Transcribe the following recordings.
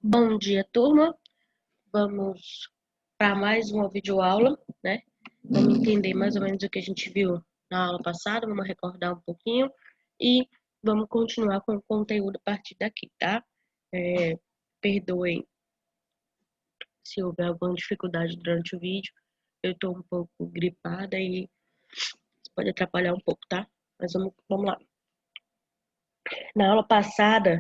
Bom dia, turma. Vamos para mais uma videoaula, né? Vamos entender mais ou menos o que a gente viu na aula passada, vamos recordar um pouquinho e vamos continuar com o conteúdo a partir daqui, tá? Perdoem se houver alguma dificuldade durante o vídeo. Eu estou um pouco gripada e isso pode atrapalhar um pouco, tá? Mas vamos lá. Na aula passada,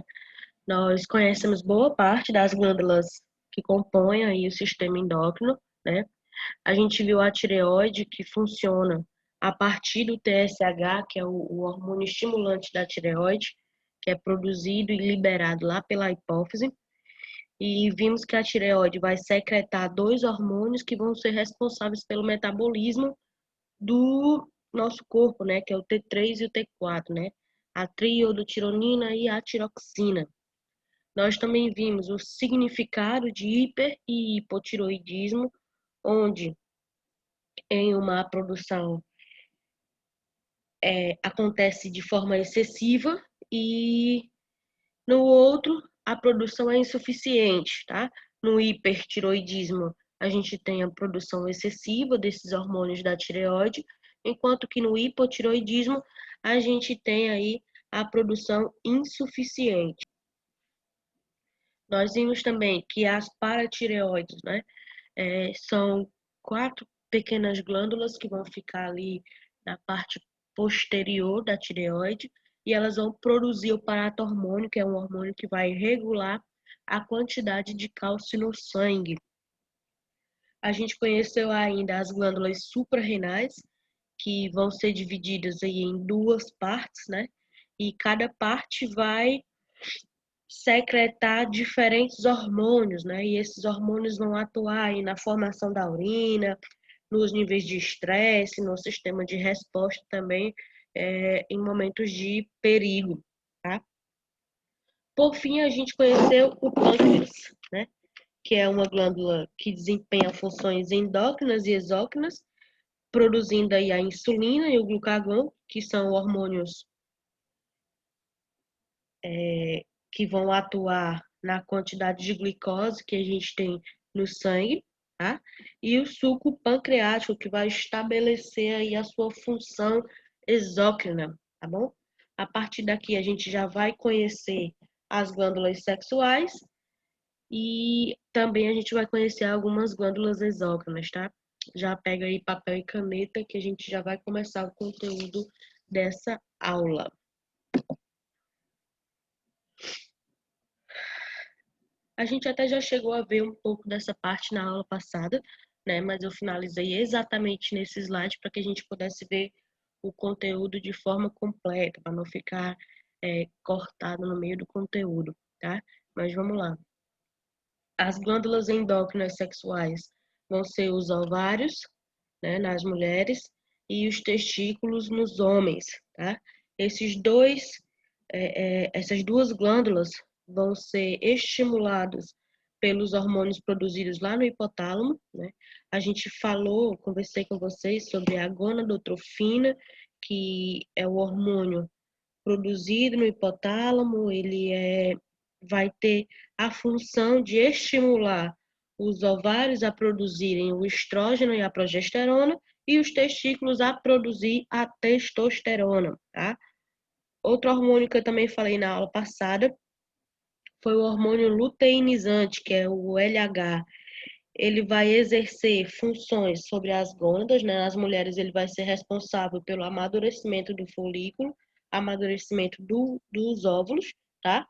nós conhecemos boa parte das glândulas que compõem aí o sistema endócrino, né? A gente viu a tireoide que funciona a partir do TSH, que é o hormônio estimulante da tireoide, que é produzido e liberado lá pela hipófise. E vimos que a tireoide vai secretar dois hormônios que vão ser responsáveis pelo metabolismo do nosso corpo, né? Que é o T3 e o T4, né? A triiodotironina e a tiroxina. Nós também vimos o significado de hiper e hipotiroidismo, onde em uma produção acontece de forma excessiva e no outro a produção é insuficiente, tá? No hipertiroidismo a gente tem a produção excessiva desses hormônios da tireoide, enquanto que no hipotiroidismo a gente tem aí a produção insuficiente. Nós vimos também que as paratireoides, né, são 4 pequenas glândulas que vão ficar ali na parte posterior da tireoide e elas vão produzir o paratormônio, que é um hormônio que vai regular a quantidade de cálcio no sangue. A gente conheceu ainda as glândulas suprarrenais, que vão ser divididas aí em duas partes, né? E cada parte vai secretar diferentes hormônios, né? E esses hormônios vão atuar aí na formação da urina, nos níveis de estresse, no sistema de resposta também, em momentos de perigo, tá? Por fim, a gente conheceu o pâncreas, né? Que é uma glândula que desempenha funções endócrinas e exócrinas, produzindo aí a insulina e o glucagon, que são hormônios que vão atuar na quantidade de glicose que a gente tem no sangue, tá? E o suco pancreático, que vai estabelecer aí a sua função exócrina, tá bom? A partir daqui a gente já vai conhecer as glândulas sexuais e também a gente vai conhecer algumas glândulas exócrinas, tá? Já pega aí papel e caneta que a gente já vai começar o conteúdo dessa aula. A gente até já chegou a ver um pouco dessa parte na aula passada, né? Mas eu finalizei exatamente nesse slide para que a gente pudesse ver o conteúdo de forma completa, para não ficar cortado no meio do conteúdo, tá? Mas vamos lá. As glândulas endócrinas sexuais vão ser os ovários, né, nas mulheres, e os testículos nos homens, tá? Essas duas glândulas vão ser estimulados pelos hormônios produzidos lá no hipotálamo, né? A gente conversei com vocês sobre a gonadotrofina, que é o hormônio produzido no hipotálamo, vai ter a função de estimular os ovários a produzirem o estrógeno e a progesterona e os testículos a produzir a testosterona, tá? Outro hormônio que eu também falei na aula passada foi o hormônio luteinizante, que é o LH. Ele vai exercer funções sobre as gônadas, né? Nas mulheres ele vai ser responsável pelo amadurecimento do folículo, amadurecimento dos óvulos, tá?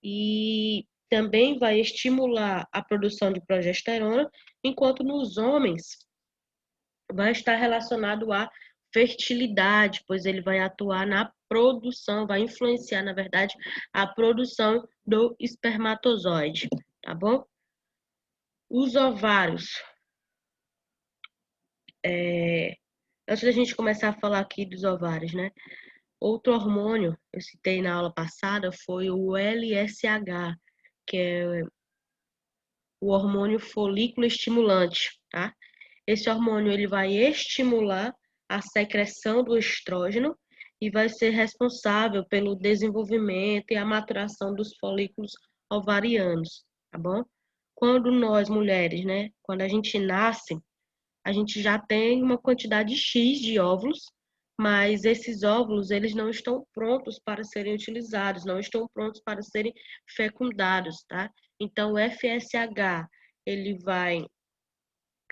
E também vai estimular a produção de progesterona, enquanto nos homens vai estar relacionado à fertilidade, pois ele vai atuar na produção, vai influenciar, na verdade, a produção do espermatozoide, tá bom? Os ovários. Antes da gente começar a falar aqui dos ovários, né? Outro hormônio, eu citei na aula passada, foi o LSH, que é o hormônio folículo estimulante, tá? Esse hormônio ele vai estimular a secreção do estrógeno e vai ser responsável pelo desenvolvimento e a maturação dos folículos ovarianos, tá bom? Quando nós, mulheres, né, quando a gente nasce, a gente já tem uma quantidade X de óvulos, mas esses óvulos, eles não estão prontos para serem utilizados, não estão prontos para serem fecundados, tá? Então, o FSH, ele vai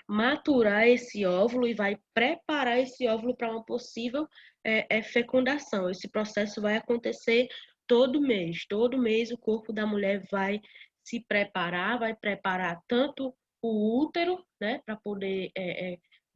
maturar esse óvulo e vai preparar esse óvulo para uma possível fecundação. Esse processo vai acontecer todo mês. Todo mês o corpo da mulher vai se preparar, vai preparar tanto o útero, né, para poder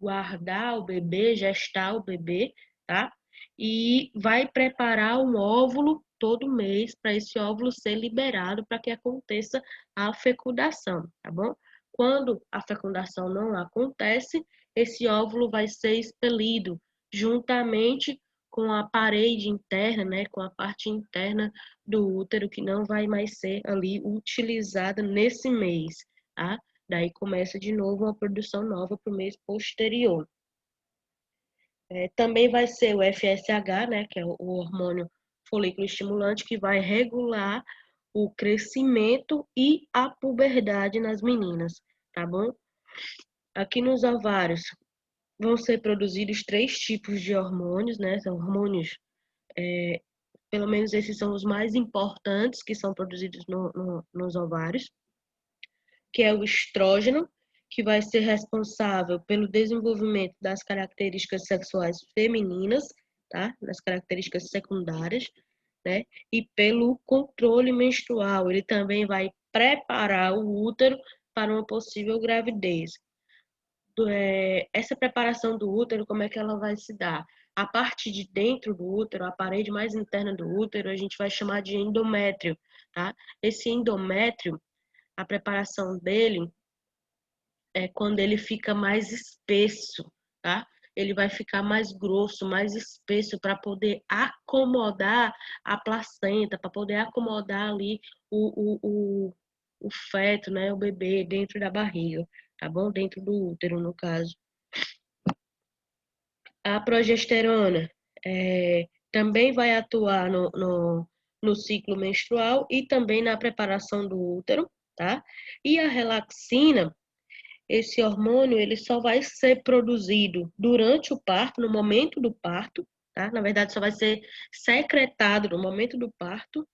guardar o bebê, gestar o bebê, tá? E vai preparar um óvulo todo mês para esse óvulo ser liberado para que aconteça a fecundação, tá bom? Quando a fecundação não acontece, esse óvulo vai ser expelido juntamente com a parede interna, né, com a parte interna do útero, que não vai mais ser ali utilizada nesse mês, tá? Daí começa de novo uma produção nova para o mês posterior. Também vai ser o FSH, né, que é o hormônio folículo estimulante, que vai regular o crescimento e a puberdade nas meninas, tá bom? Aqui nos ovários vão ser produzidos 3 tipos de hormônios, né? São hormônios, pelo menos esses são os mais importantes que são produzidos nos ovários, que é o estrógeno, que vai ser responsável pelo desenvolvimento das características sexuais femininas, tá? Das características secundárias, né? E pelo controle menstrual, ele também vai preparar o útero para uma possível gravidez. Essa preparação do útero, como é que ela vai se dar? A parte de dentro do útero, a parede mais interna do útero, a gente vai chamar de endométrio, tá? Esse endométrio, a preparação dele é quando ele fica mais espesso, tá? Ele vai ficar mais grosso, mais espesso para poder acomodar a placenta, para poder acomodar ali o feto, né? O bebê dentro da barriga, tá bom? Dentro do útero, no caso. A progesterona também vai atuar no ciclo menstrual e também na preparação do útero, tá? E a relaxina, esse hormônio, ele só vai ser produzido durante o parto, no momento do parto, tá? Na verdade, só vai ser secretado no momento do parto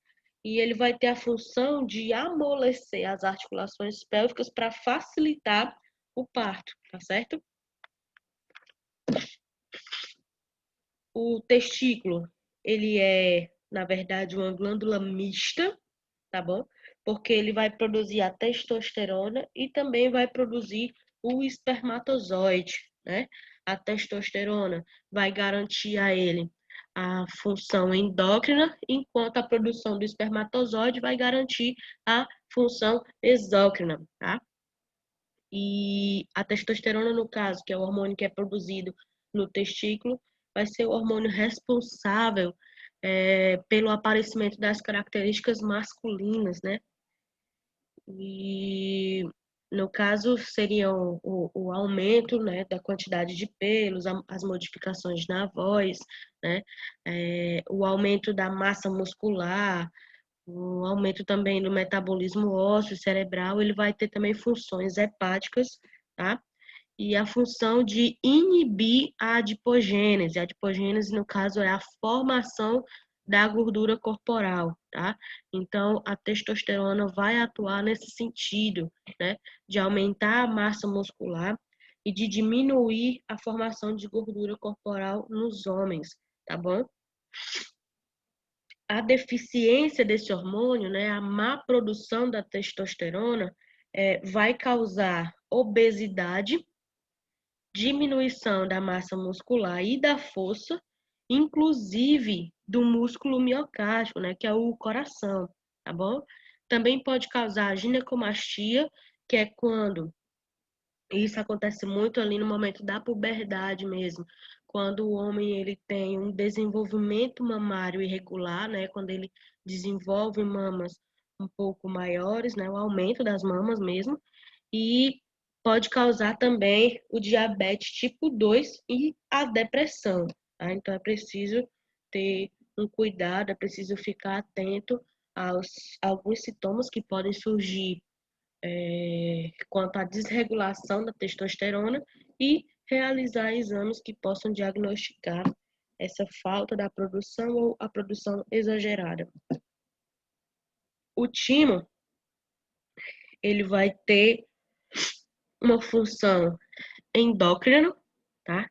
e ele vai ter a função de amolecer as articulações pélvicas para facilitar o parto, tá certo? O testículo, ele é, na verdade, uma glândula mista, tá bom? Porque ele vai produzir a testosterona e também vai produzir o espermatozoide, né? A testosterona vai garantir a ele a função endócrina, enquanto a produção do espermatozoide vai garantir a função exócrina, tá? E a testosterona, no caso, que é o hormônio que é produzido no testículo, vai ser o hormônio responsável pelo aparecimento das características masculinas, né? E no caso seria o aumento, né, da quantidade de pelos, as modificações na voz, né, o aumento da massa muscular, o aumento também do metabolismo ósseo, cerebral, ele vai ter também funções hepáticas, tá? E a função de inibir a adipogênese. A adipogênese, no caso, é a formação da gordura corporal, tá? Então, a testosterona vai atuar nesse sentido, né? De aumentar a massa muscular e de diminuir a formação de gordura corporal nos homens, tá bom? A deficiência desse hormônio, né, a má produção da testosterona, vai causar obesidade, diminuição da massa muscular e da força, inclusive do músculo miocárdico, né, que é o coração, tá bom? Também pode causar ginecomastia, que é quando isso acontece muito ali no momento da puberdade mesmo, quando o homem ele tem um desenvolvimento mamário irregular, né, quando ele desenvolve mamas um pouco maiores, né, o aumento das mamas mesmo, e pode causar também o diabetes tipo 2 e a depressão, tá? Então é preciso ter um cuidado, é preciso ficar atento aos alguns sintomas que podem surgir quanto à desregulação da testosterona e realizar exames que possam diagnosticar essa falta da produção ou a produção exagerada. O timo, ele vai ter uma função endócrina, tá?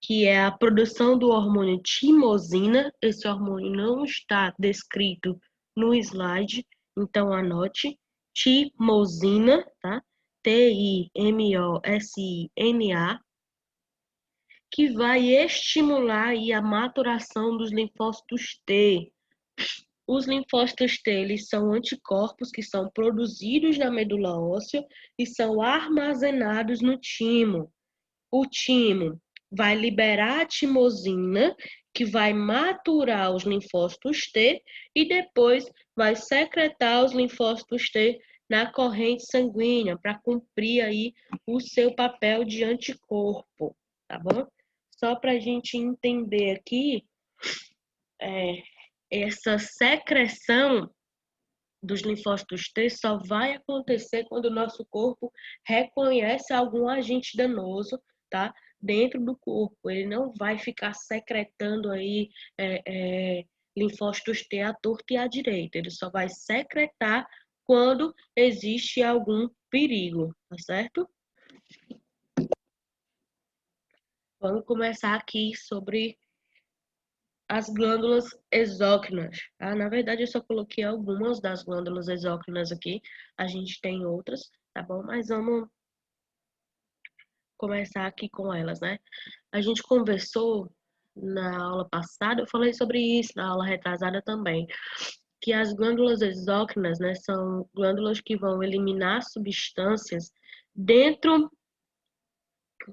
Que é a produção do hormônio timosina. Esse hormônio não está descrito no slide, então anote. Timosina, tá? Timosina, que vai estimular aí a maturação dos linfócitos T. Os linfócitos T, eles são anticorpos que são produzidos na medula óssea e são armazenados no timo. O timo vai liberar a timosina, que vai maturar os linfócitos T e depois vai secretar os linfócitos T na corrente sanguínea para cumprir aí o seu papel de anticorpo, tá bom? Só para a gente entender aqui, essa secreção dos linfócitos T só vai acontecer quando o nosso corpo reconhece algum agente danoso, tá? Dentro do corpo. Ele não vai ficar secretando aí linfócitos T à torta e à direita. Ele só vai secretar quando existe algum perigo, tá certo? Vamos começar aqui sobre as glândulas exócrinas. Tá? Na verdade, eu só coloquei algumas das glândulas exócrinas aqui. A gente tem outras, tá bom? Mas vamos começar aqui com elas, né? A gente conversou na aula passada, eu falei sobre isso na aula retrasada também, que as glândulas exócrinas, né, são glândulas que vão eliminar substâncias dentro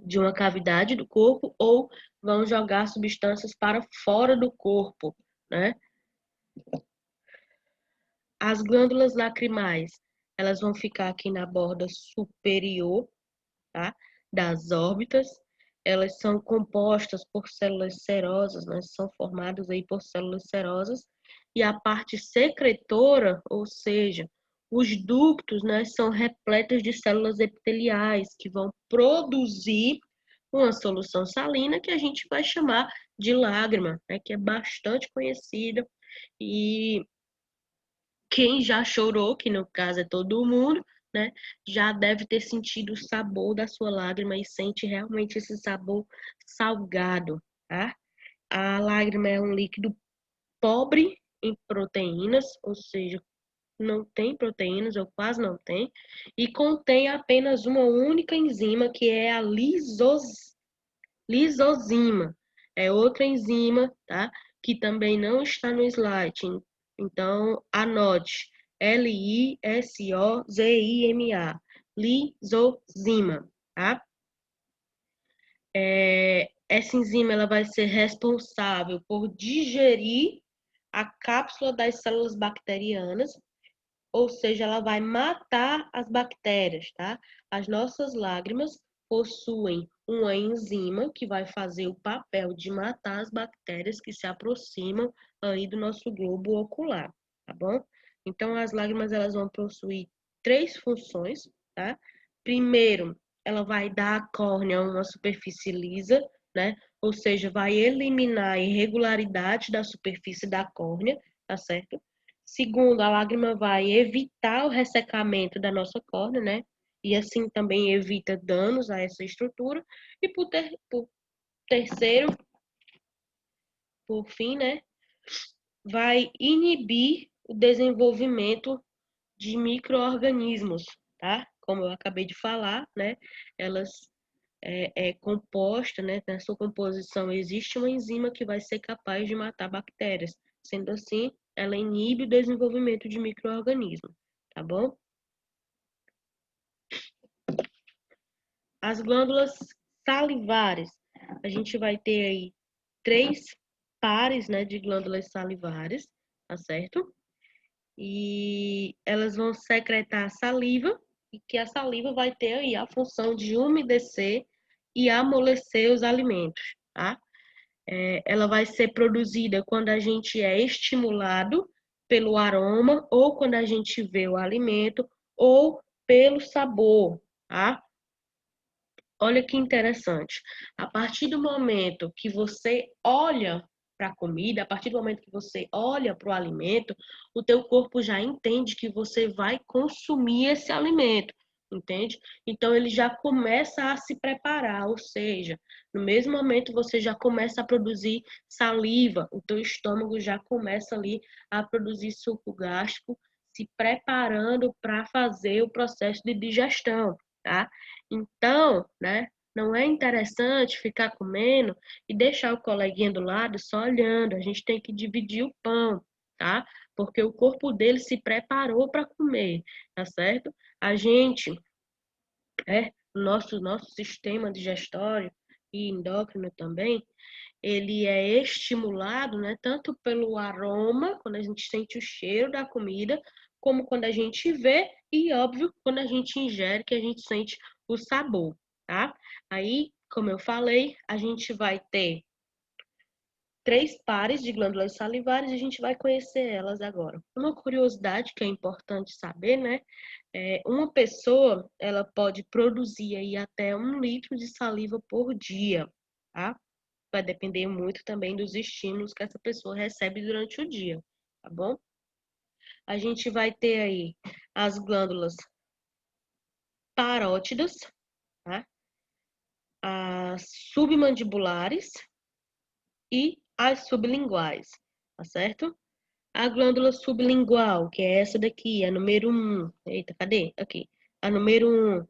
de uma cavidade do corpo ou vão jogar substâncias para fora do corpo, né? As glândulas lacrimais, elas vão ficar aqui na borda superior, tá? Das órbitas. Elas são compostas por células serosas, né? São formadas aí por células serosas. E a parte secretora, ou seja, os ductos, né, são repletos de células epiteliais que vão produzir uma solução salina que a gente vai chamar de lágrima, né, que é bastante conhecida e quem já chorou, que no caso é todo mundo, né, já deve ter sentido o sabor da sua lágrima e sente realmente esse sabor salgado, tá? A lágrima é um líquido pobre em proteínas, ou seja, não tem proteínas, ou quase não tem, e contém apenas uma única enzima, que é a lisozima. É outra enzima, tá? Que também não está no slide. Então, anote. Lisozima. Lisozima, tá? Essa enzima ela vai ser responsável por digerir a cápsula das células bacterianas, ou seja, ela vai matar as bactérias, tá? As nossas lágrimas possuem uma enzima que vai fazer o papel de matar as bactérias que se aproximam aí do nosso globo ocular, tá bom? Então, as lágrimas, elas vão possuir três funções, tá? Primeiro, ela vai dar à córnea uma superfície lisa, né? Ou seja, vai eliminar a irregularidade da superfície da córnea, tá certo? Segundo, a lágrima vai evitar o ressecamento da nossa córnea, né? E assim também evita danos a essa estrutura. E por terceiro, por fim, né? Vai inibir o desenvolvimento de micro-organismos, tá? Como eu acabei de falar, né? Elas é composta, né? Na sua composição existe uma enzima que vai ser capaz de matar bactérias. Sendo assim, ela inibe o desenvolvimento de micro-organismos, tá bom? As glândulas salivares, a gente vai ter aí três pares, né, de glândulas salivares, tá certo? E elas vão secretar saliva, e que a saliva vai ter aí a função de umedecer e amolecer os alimentos, tá? Ela vai ser produzida quando a gente é estimulado pelo aroma, ou quando a gente vê o alimento, ou pelo sabor, tá? Olha que interessante. A partir do momento que você olha para a comida, a partir do momento que você olha para o alimento, o teu corpo já entende que você vai consumir esse alimento, entende? Então ele já começa a se preparar, ou seja, no mesmo momento você já começa a produzir saliva, o teu estômago já começa ali a produzir suco gástrico, se preparando para fazer o processo de digestão, tá? Então, né, não é interessante ficar comendo e deixar o coleguinha do lado só olhando. A gente tem que dividir o pão, tá? Porque o corpo dele se preparou para comer, tá certo? A gente, nosso sistema digestório e endócrino também, ele é estimulado, né, tanto pelo aroma, quando a gente sente o cheiro da comida, como quando a gente vê e, óbvio, quando a gente ingere, que a gente sente o sabor, tá? Aí, como eu falei, a gente vai ter 3 pares de glândulas salivares e a gente vai conhecer elas agora. Uma curiosidade que é importante saber, né? Uma pessoa, ela pode produzir aí até 1 litro de saliva por dia, tá? Vai depender muito também dos estímulos que essa pessoa recebe durante o dia, tá bom? A gente vai ter aí as glândulas parótidas, tá? As submandibulares e as sublinguais, tá certo? A glândula sublingual, que é essa daqui, a número 1. Eita, cadê? Aqui. A número 1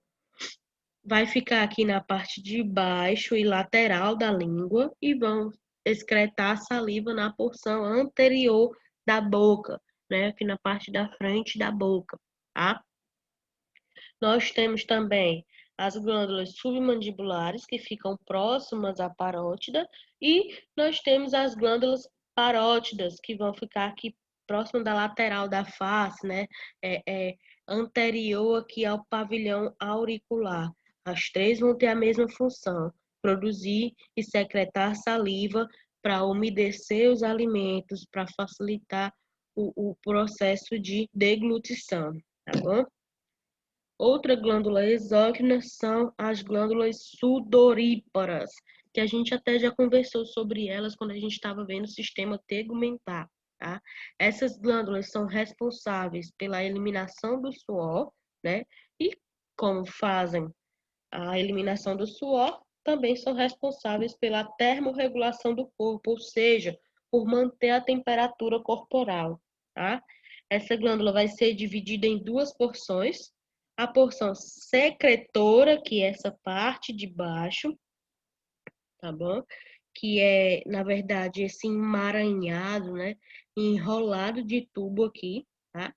vai ficar aqui na parte de baixo e lateral da língua e vão excretar a saliva na porção anterior da boca, né? Aqui na parte da frente da boca, tá? Nós temos também as glândulas submandibulares, que ficam próximas à parótida, e nós temos as glândulas parótidas, que vão ficar aqui próximo da lateral da face, né? Anterior aqui ao pavilhão auricular. As 3 vão ter a mesma função, produzir e secretar saliva para umedecer os alimentos, para facilitar o processo de deglutição, tá bom? Outra glândula exócrina são as glândulas sudoríparas, que a gente até já conversou sobre elas quando a gente estava vendo o sistema tegumentar, tá? Essas glândulas são responsáveis pela eliminação do suor, né? E como fazem a eliminação do suor, também são responsáveis pela termorregulação do corpo, ou seja, por manter a temperatura corporal, tá? Essa glândula vai ser dividida em 2 porções. A porção secretora, que é essa parte de baixo, tá bom? Que é, na verdade, esse emaranhado, né? Enrolado de tubo aqui, tá?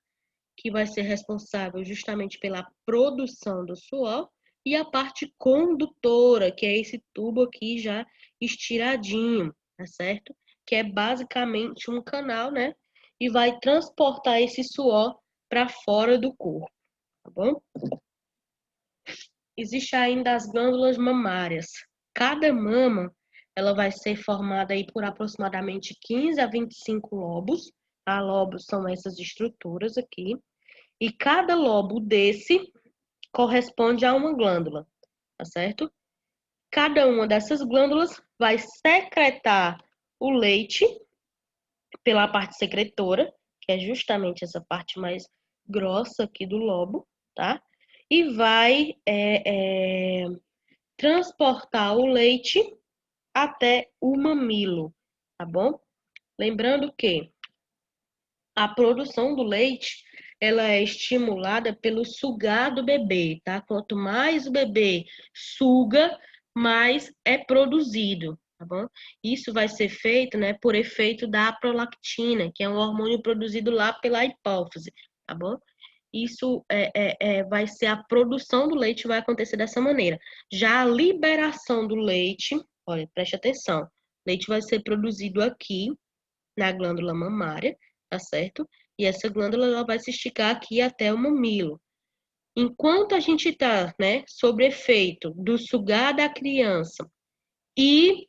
Que vai ser responsável justamente pela produção do suor, e a parte condutora, que é esse tubo aqui já estiradinho, tá certo? Que é basicamente um canal, né? E vai transportar esse suor para fora do corpo, tá bom? Existe ainda as glândulas mamárias. Cada mama, ela vai ser formada aí por aproximadamente 15 a 25 lobos. Tá? Lobos são essas estruturas aqui. E cada lobo desse corresponde a uma glândula, tá certo? Cada uma dessas glândulas vai secretar o leite pela parte secretora, que é justamente essa parte mais grossa aqui do lobo, tá? E vai transportar o leite até o mamilo, tá bom? Lembrando que a produção do leite, ela é estimulada pelo sugar do bebê, tá? Quanto mais o bebê suga, mais é produzido, tá bom? Isso vai ser feito, né, por efeito da prolactina, que é um hormônio produzido lá pela hipófise, tá bom? Isso vai ser a produção do leite, vai acontecer dessa maneira. Já a liberação do leite, olha, preste atenção, o leite vai ser produzido aqui, na glândula mamária, tá certo? E essa glândula ela vai se esticar aqui até o mamilo. Enquanto a gente tá, né, sob efeito do sugar da criança e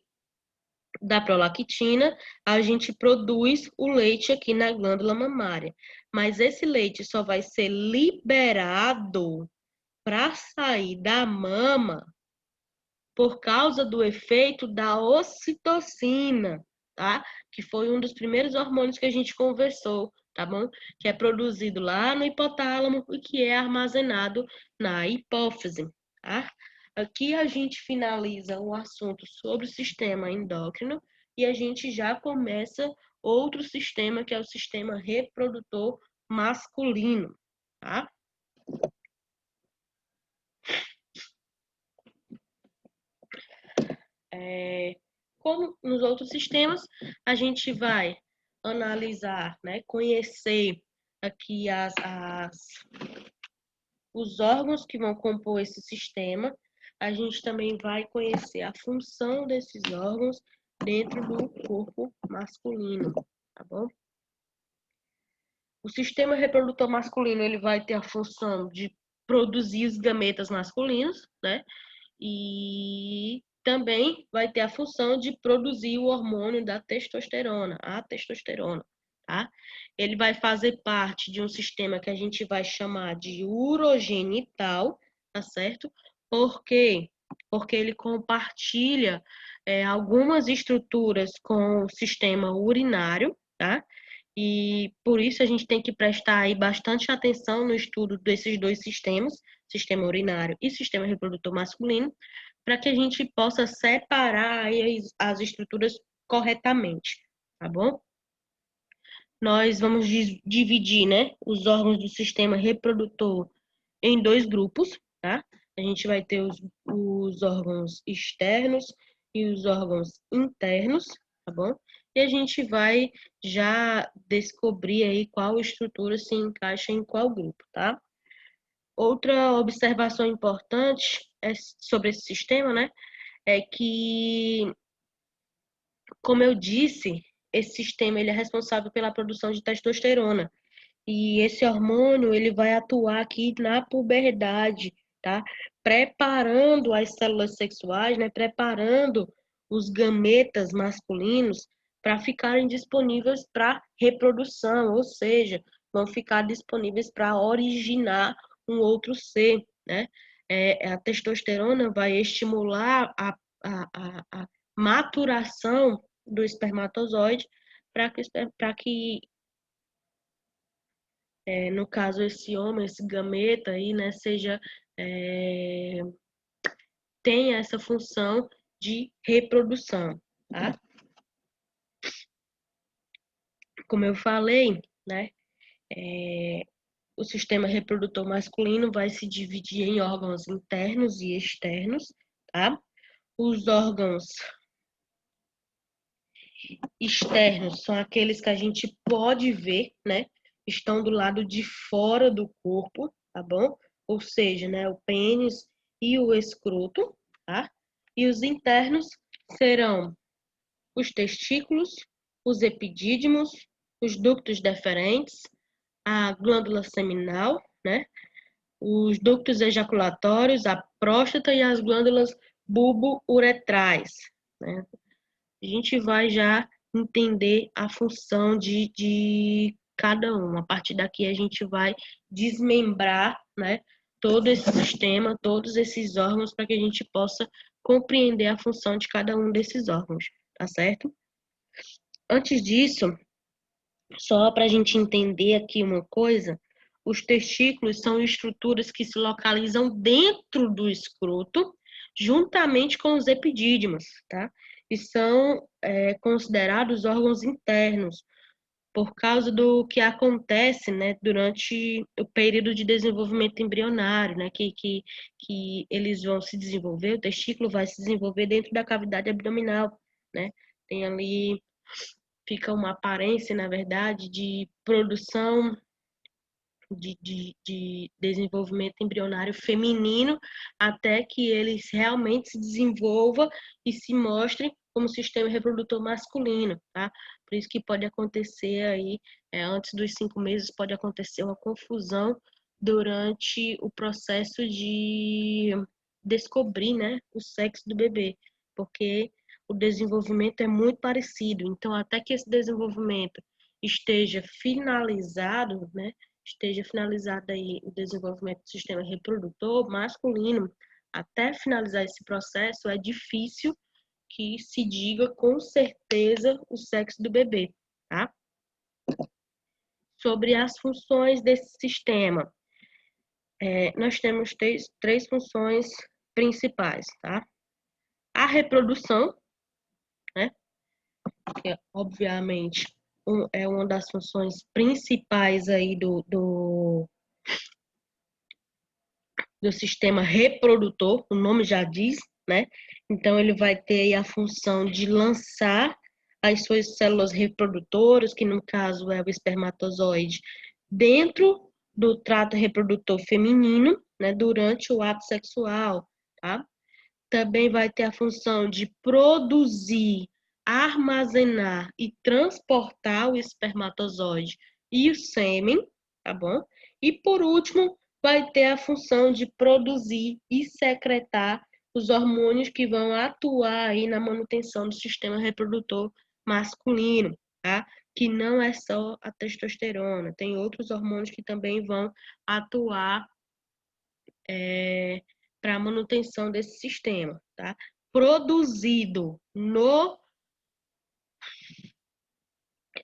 da prolactina, a gente produz o leite aqui na glândula mamária. Mas esse leite só vai ser liberado para sair da mama por causa do efeito da ocitocina, tá? Que foi um dos primeiros hormônios que a gente conversou, tá bom? Que é produzido lá no hipotálamo e que é armazenado na hipófise, tá? Aqui a gente finaliza o assunto sobre o sistema endócrino e a gente já começa outro sistema, que é o sistema reprodutor masculino, tá? Como nos outros sistemas, a gente vai analisar, né, conhecer aqui os órgãos que vão compor esse sistema. A gente também vai conhecer a função desses órgãos dentro do corpo masculino, tá bom? O sistema reprodutor masculino, ele vai ter a função de produzir os gametas masculinos, né? E também vai ter a função de produzir o hormônio da testosterona, a testosterona, tá? Ele vai fazer parte de um sistema que a gente vai chamar de urogenital, tá certo? Por quê? Porque ele compartilha algumas estruturas com o sistema urinário, tá? E por isso a gente tem que prestar aí bastante atenção no estudo desses dois sistemas, sistema urinário e sistema reprodutor masculino, para que a gente possa separar aí as estruturas corretamente, tá bom? Nós vamos dividir, né, os órgãos do sistema reprodutor em dois grupos, tá? A gente vai ter os órgãos externos e os órgãos internos, tá bom? E a gente vai já descobrir aí qual estrutura se encaixa em qual grupo, tá? Outra observação importante sobre esse sistema, né, é que, como eu disse, esse sistema ele é responsável pela produção de testosterona. E esse hormônio ele vai atuar aqui na puberdade, tá? Preparando as células sexuais, né? Preparando os gametas masculinos para ficarem disponíveis para reprodução, ou seja, vão ficar disponíveis para originar um outro ser, né? A testosterona vai estimular a maturação do espermatozoide para que no caso, esse homem, esse gameta aí, né, tenha essa função de reprodução, tá? Como eu falei, né, o sistema reprodutor masculino vai se dividir em órgãos internos e externos, tá? Os órgãos externos são aqueles que a gente pode ver, né? Estão do lado de fora do corpo, tá bom? Ou seja, né, o pênis e o escroto, tá? E os internos serão os testículos, os epidídimos, os ductos deferentes, a glândula seminal, né? Os ductos ejaculatórios, a próstata e as glândulas bulbo-uretrais, né? A gente vai já entender a função de cada um. A partir daqui a gente vai desmembrar, né, todo esse sistema, todos esses órgãos, para que a gente possa compreender a função de cada um desses órgãos, tá certo? Antes disso, só para a gente entender aqui uma coisa, os testículos são estruturas que se localizam dentro do escroto, juntamente com os epidídimos, tá? E são considerados órgãos internos, por causa do que acontece, né, durante o período de desenvolvimento embrionário, né, que eles vão se desenvolver, o testículo vai se desenvolver dentro da cavidade abdominal, né? Tem ali fica uma aparência, na verdade, de produção de desenvolvimento embrionário feminino até que ele realmente se desenvolva e se mostre como sistema reprodutor masculino, tá? Por isso que pode acontecer aí, antes dos 5 meses, pode acontecer uma confusão durante o processo de descobrir, né, o sexo do bebê, porque o desenvolvimento é muito parecido. Então, até que esse desenvolvimento esteja finalizado, né, esteja finalizado aí o desenvolvimento do sistema reprodutor masculino, até finalizar esse processo, é difícil que se diga com certeza o sexo do bebê, tá? Sobre as funções desse sistema, nós temos três funções principais, tá? A reprodução, né? Que obviamente é uma das funções principais aí do sistema reprodutor, o nome já diz, né? Então ele vai ter aí a função de lançar as suas células reprodutoras, que no caso é o espermatozoide, dentro do trato reprodutor feminino, né, durante o ato sexual, tá? Também vai ter a função de produzir, armazenar e transportar o espermatozoide e o sêmen, tá bom? E por último, vai ter a função de produzir e secretar os hormônios que vão atuar aí na manutenção do sistema reprodutor masculino, tá? Que não é só a testosterona, tem outros hormônios que também vão atuar para a manutenção desse sistema, tá? Produzido no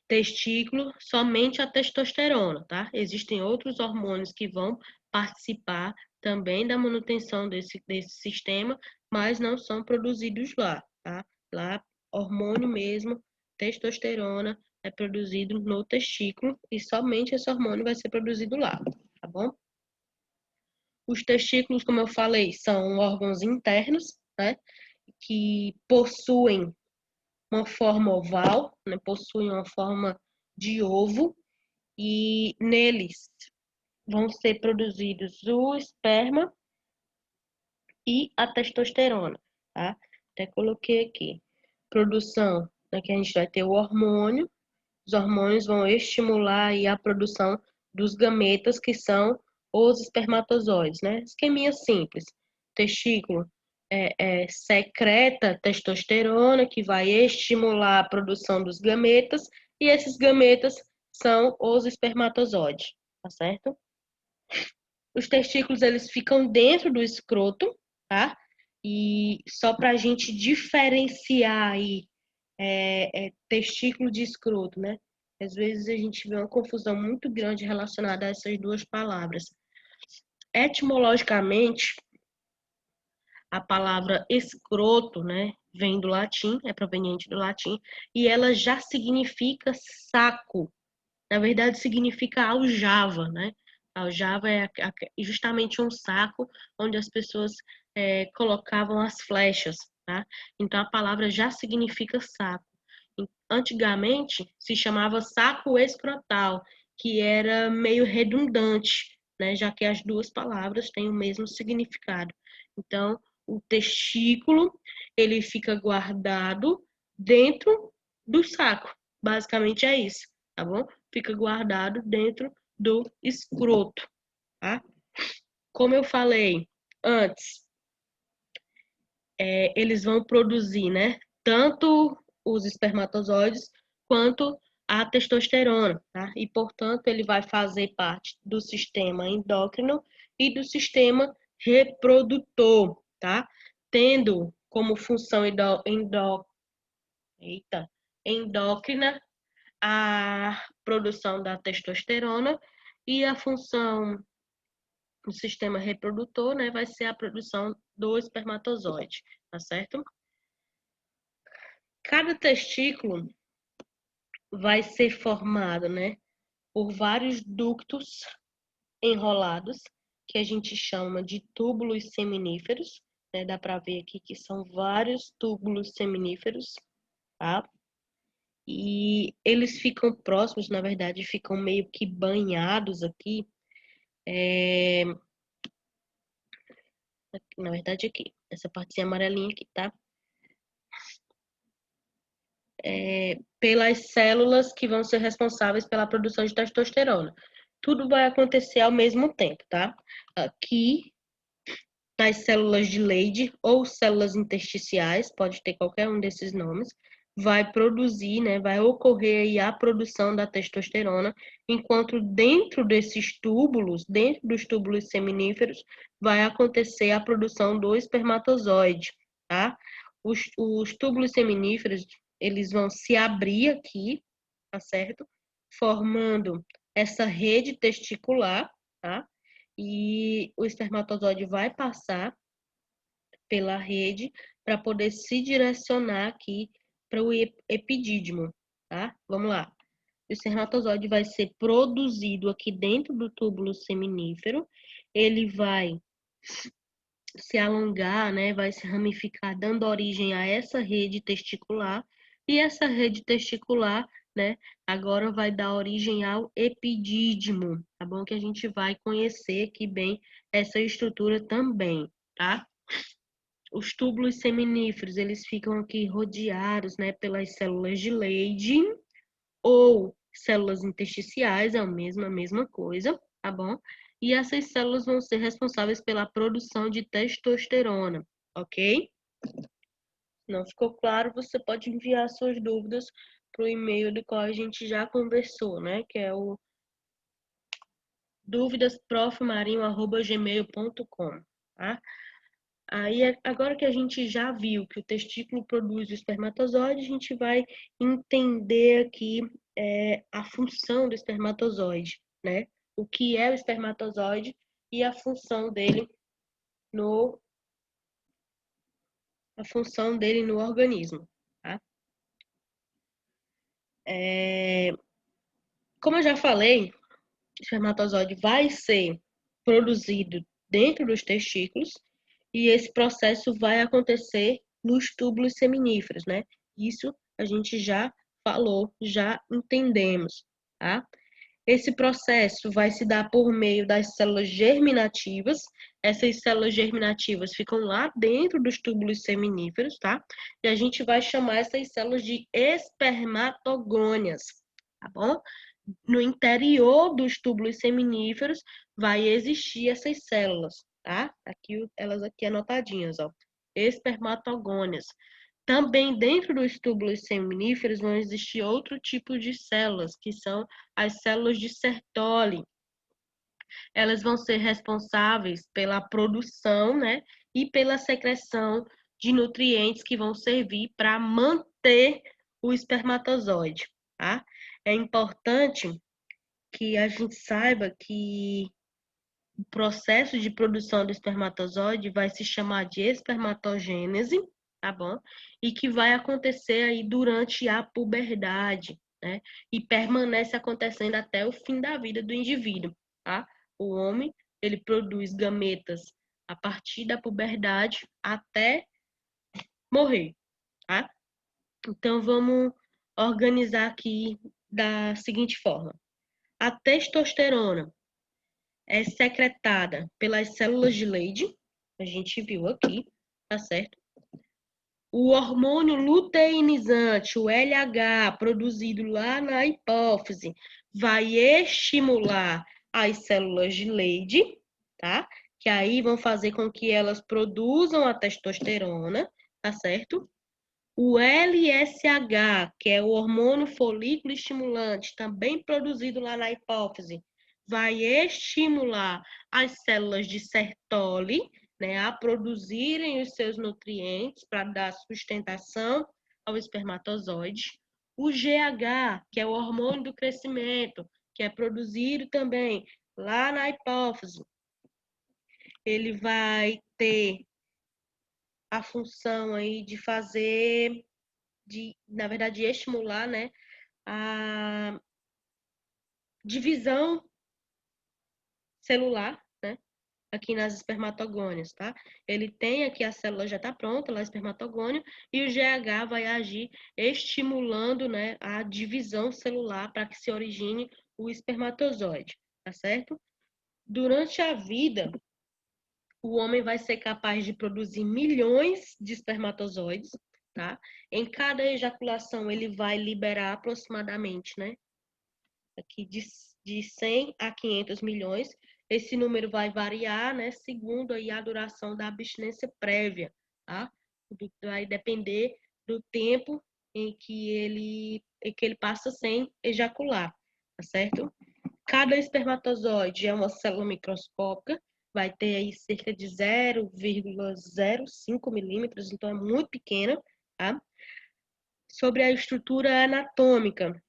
testículo somente a testosterona, tá? Existem outros hormônios que vão participar também da manutenção desse sistema, mas não são produzidos lá, tá? Lá, hormônio mesmo, testosterona, é produzido no testículo e somente esse hormônio vai ser produzido lá, tá bom? Os testículos, como eu falei, são órgãos internos, né? Que possuem uma forma oval, né? Possuem uma forma de ovo, e neles vão ser produzidos o esperma e a testosterona, tá? Até coloquei aqui. Produção, né, que a gente vai ter o hormônio, os hormônios vão estimular aí a produção dos gametas, que são os espermatozoides, né? Esqueminha simples. Testículo secreta testosterona, que vai estimular a produção dos gametas, e esses gametas são os espermatozoides, tá certo? Os testículos, eles ficam dentro do escroto, tá? E só para a gente diferenciar aí testículo de escroto, né? Às vezes a gente vê uma confusão muito grande relacionada a essas duas palavras. Etimologicamente, a palavra escroto, né, vem do latim, é proveniente do latim, e ela já significa saco. Na verdade, significa aljava, né? Aljava é justamente um saco onde as pessoas colocavam as flechas, tá? Então, a palavra já significa saco. Antigamente, se chamava saco escrotal, que era meio redundante, né? Já que as duas palavras têm o mesmo significado. Então, o testículo, ele fica guardado dentro do saco. Basicamente é isso, tá bom? Fica guardado dentro do escroto, tá? Como eu falei antes, eles vão produzir, né? Tanto os espermatozoides quanto a testosterona, tá? E, portanto, ele vai fazer parte do sistema endócrino e do sistema reprodutor, tá? Tendo como função endócrina a produção da testosterona, e a função do sistema reprodutor, né, vai ser a produção do espermatozoide, tá certo? Cada testículo vai ser formado, né, por vários ductos enrolados, que a gente chama de túbulos seminíferos, né? Dá para ver aqui que são vários túbulos seminíferos, tá? E eles ficam próximos, na verdade, ficam meio que banhados aqui. Na verdade, aqui, essa partezinha amarelinha aqui, tá? Pelas células que vão ser responsáveis pela produção de testosterona. Tudo vai acontecer ao mesmo tempo, tá? Aqui, nas células de Leydig ou células intersticiais, pode ter qualquer um desses nomes, vai produzir, né, vai ocorrer aí a produção da testosterona, enquanto dentro dos túbulos seminíferos, vai acontecer a produção do espermatozoide, tá? Os túbulos seminíferos, eles vão se abrir aqui, tá certo? Formando essa rede testicular, tá? E o espermatozoide vai passar pela rede para poder se direcionar aqui para o epidídimo, tá? Vamos lá. O espermatozoide vai ser produzido aqui dentro do túbulo seminífero, ele vai se alongar, né? Vai se ramificar, dando origem a essa rede testicular, e essa rede testicular, né? Agora vai dar origem ao epidídimo, tá bom? Que a gente vai conhecer aqui bem essa estrutura também, tá? Os túbulos seminíferos, eles ficam aqui rodeados, né, pelas células de Leydig ou células intersticiais, é a mesma coisa, tá bom? E essas células vão ser responsáveis pela produção de testosterona, ok? Não ficou claro? Você pode enviar suas dúvidas para o e-mail do qual a gente já conversou, né? Que é o dúvidasprofmarinho@gmail.com, tá? Aí, agora que a gente já viu que o testículo produz o espermatozoide, a gente vai entender aqui a função do espermatozoide, né? O que é o espermatozoide e a função dele no organismo, tá? Como eu já falei, o espermatozoide vai ser produzido dentro dos testículos e esse processo vai acontecer nos túbulos seminíferos, né? Isso a gente já falou, já entendemos, tá? Esse processo vai se dar por meio das células germinativas. Essas células germinativas ficam lá dentro dos túbulos seminíferos, tá? E a gente vai chamar essas células de espermatogônias, tá bom? No interior dos túbulos seminíferos vai existir essas células, tá? Aqui, elas aqui anotadinhas, ó. Espermatogônias. Também dentro dos túbulos seminíferos vão existir outro tipo de células, que são as células de Sertoli. Elas vão ser responsáveis pela produção, né, e pela secreção de nutrientes que vão servir para manter o espermatozoide, tá? É importante que a gente saiba que o processo de produção do espermatozoide vai se chamar de espermatogênese, tá bom? E que vai acontecer aí durante a puberdade, né? E permanece acontecendo até o fim da vida do indivíduo, tá? O homem, ele produz gametas a partir da puberdade até morrer, tá? Então, vamos organizar aqui da seguinte forma. A testosterona é secretada pelas células de Leydig, a gente viu aqui, tá certo? O hormônio luteinizante, o LH, produzido lá na hipófise, vai estimular as células de Leydig, tá? Que aí vão fazer com que elas produzam a testosterona, tá certo? O LSH, que é o hormônio folículo estimulante, também produzido lá na hipófise, vai estimular as células de Sertoli, né, a produzirem os seus nutrientes para dar sustentação ao espermatozoide. O GH, que é o hormônio do crescimento, que é produzido também lá na hipófise, ele vai ter a função aí de fazer na verdade, estimular, né, a divisão celular, né, aqui nas espermatogônias, tá? Ele tem aqui a célula já está pronta, lá espermatogônio, e o GH vai agir estimulando, né, a divisão celular para que se origine o espermatozoide, tá certo? Durante a vida, o homem vai ser capaz de produzir milhões de espermatozoides, tá? Em cada ejaculação, ele vai liberar aproximadamente, né, aqui de 100 a 500 milhões. Esse número vai variar, né, segundo aí a duração da abstinência prévia, tá? Vai depender do tempo em que ele passa sem ejacular, tá certo? Cada espermatozoide é uma célula microscópica, vai ter aí cerca de 0,05 milímetros, então é muito pequena, tá? Sobre a estrutura anatômica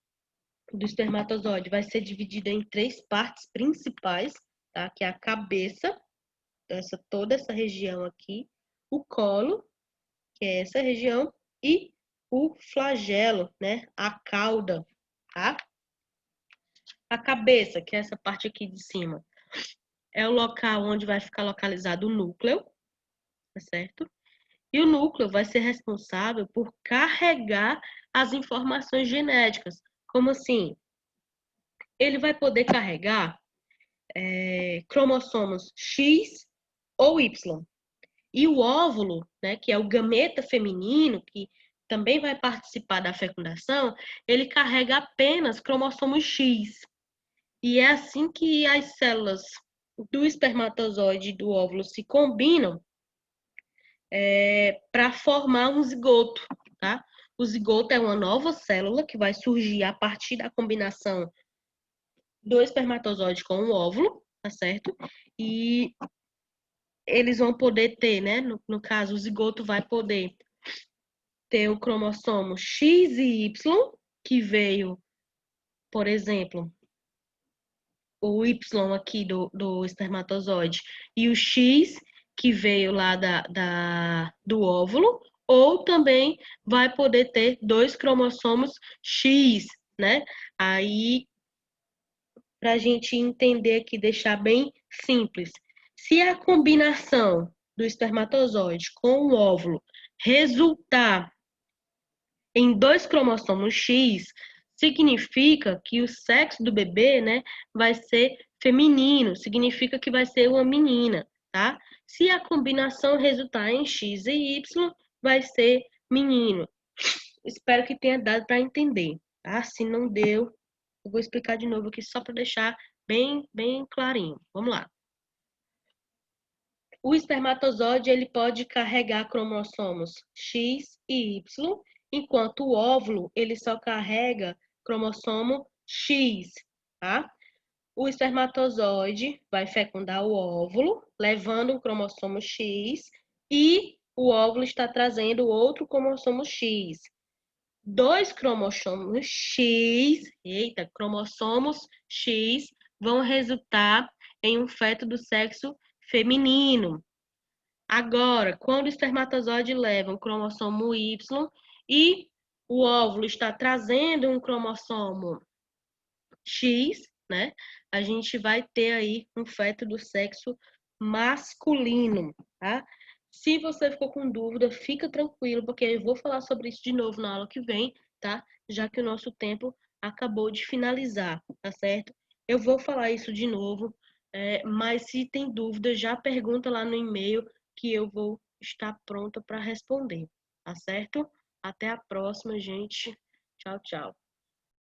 do espermatozoide, vai ser dividida em 3 partes principais, tá? Que é a cabeça, toda essa região aqui, o colo, que é essa região, e o flagelo, né? A cauda, tá? A cabeça, que é essa parte aqui de cima, é o local onde vai ficar localizado o núcleo, tá certo? E o núcleo vai ser responsável por carregar as informações genéticas. Como assim? Ele vai poder carregar cromossomos X ou Y. E o óvulo, né, que é o gameta feminino, que também vai participar da fecundação, ele carrega apenas cromossomos X. E é assim que as células do espermatozoide e do óvulo se combinam para formar um zigoto, tá? O zigoto é uma nova célula que vai surgir a partir da combinação do espermatozoide com o óvulo, tá certo? E eles vão poder ter, né? No caso, o zigoto vai poder ter o cromossomo X e Y, que veio, por exemplo, o Y aqui do espermatozoide, e o X, que veio lá do óvulo, ou também vai poder ter 2 cromossomos X, né? Aí, para a gente entender aqui, deixar bem simples. Se a combinação do espermatozoide com o óvulo resultar em 2 cromossomos X, significa que o sexo do bebê, né, vai ser feminino, significa que vai ser uma menina, tá? Se a combinação resultar em X e Y, vai ser menino. Espero que tenha dado para entender, tá? Se não deu, eu vou explicar de novo aqui só para deixar bem clarinho. Vamos lá. O espermatozoide ele pode carregar cromossomos X e Y, enquanto o óvulo ele só carrega cromossomo X, tá? O espermatozoide vai fecundar o óvulo, levando o cromossomo X, e o óvulo está trazendo outro cromossomo X. 2 cromossomos cromossomos X vão resultar em um feto do sexo feminino. Agora, quando o espermatozoide leva um cromossomo Y e o óvulo está trazendo um cromossomo X, né? A gente vai ter aí um feto do sexo masculino, tá? Se você ficou com dúvida, fica tranquilo, porque eu vou falar sobre isso de novo na aula que vem, tá? Já que o nosso tempo acabou de finalizar, tá certo? Eu vou falar isso de novo, mas se tem dúvida, já pergunta lá no e-mail que eu vou estar pronta para responder, tá certo? Até a próxima, gente. Tchau, tchau.